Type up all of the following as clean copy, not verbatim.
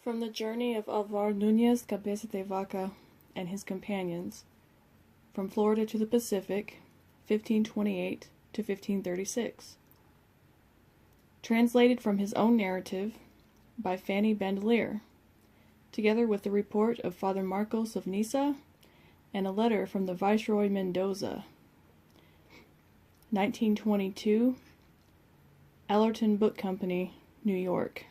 From the journey of Alvar Nuñez Cabeza de Vaca and his companions, from Florida to the Pacific, 1528 to 1536. Translated from his own narrative by Fanny Bandelier, together with the report of Father Marcos of Niza and a letter from the Viceroy Mendoza. 1922, Allerton Book Company, New York.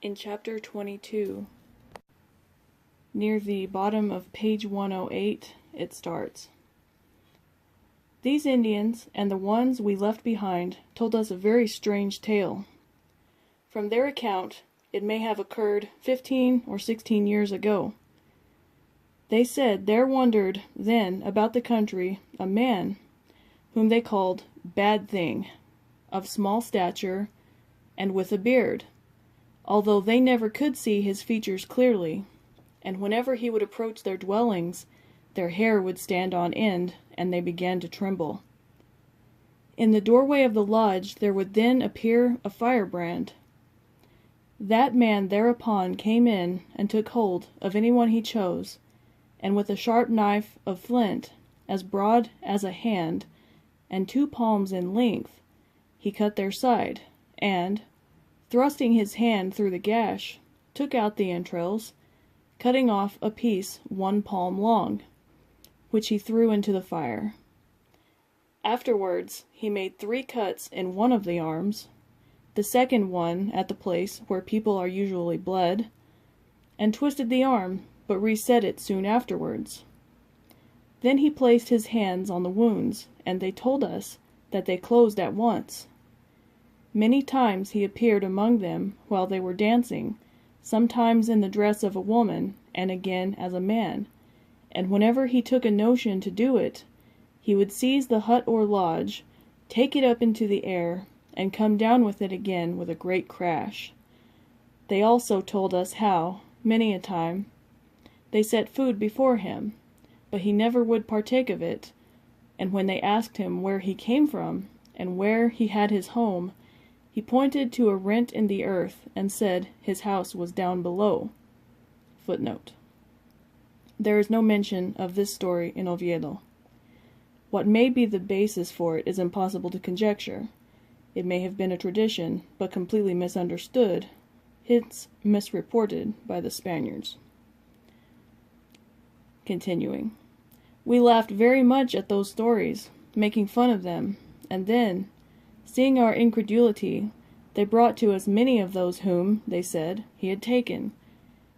In Chapter 22, near the bottom of page 108, it starts. These Indians and the ones we left behind told us a very strange tale. From their account, it may have occurred 15 or 16 years ago. They said there wandered then about the country a man whom they called Bad Thing, of small stature and with a beard, although they never could see his features clearly, and whenever he would approach their dwellings, their hair would stand on end, and they began to tremble. In the doorway of the lodge there would then appear a firebrand. That man thereupon came in and took hold of anyone he chose, and with a sharp knife of flint, as broad as a hand, and 2 palms in length, he cut their side, and, thrusting his hand through the gash, took out the entrails, cutting off a piece 1 palm long, which he threw into the fire. Afterwards he made 3 cuts in one of the arms, the second one at the place where people are usually bled, and twisted the arm, but reset it soon afterwards. Then he placed his hands on the wounds, and they told us that they closed at once. Many times he appeared among them while they were dancing, sometimes in the dress of a woman, and again as a man, and whenever he took a notion to do it, he would seize the hut or lodge, take it up into the air, and come down with it again with a great crash. They also told us how, many a time, they set food before him, but he never would partake of it, and when they asked him where he came from, and where he had his home, he pointed to a rent in the earth, and said his house was down below. Footnote. There is no mention of this story in Oviedo. What may be the basis for it is impossible to conjecture. It may have been a tradition, but completely misunderstood, hence misreported by the Spaniards. Continuing. We laughed very much at those stories, making fun of them, and then, seeing our incredulity, they brought to us many of those whom, they said, he had taken,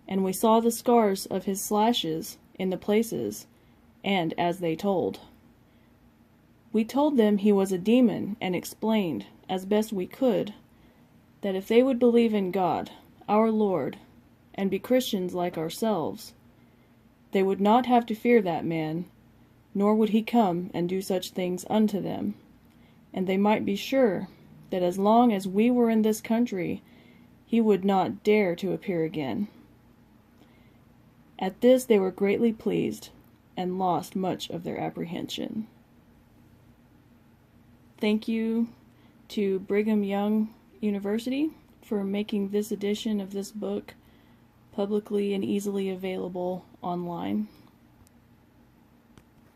and we saw the scars of his slashes in the places, and as they told. We told them he was a demon, and explained, as best we could, that if they would believe in God, our Lord, and be Christians like ourselves, they would not have to fear that man, nor would he come and do such things unto them, and they might be sure that as long as we were in this country, he would not dare to appear again. At this they were greatly pleased, and lost much of their apprehension. Thank you to Brigham Young University for making this edition of this book publicly and easily available online.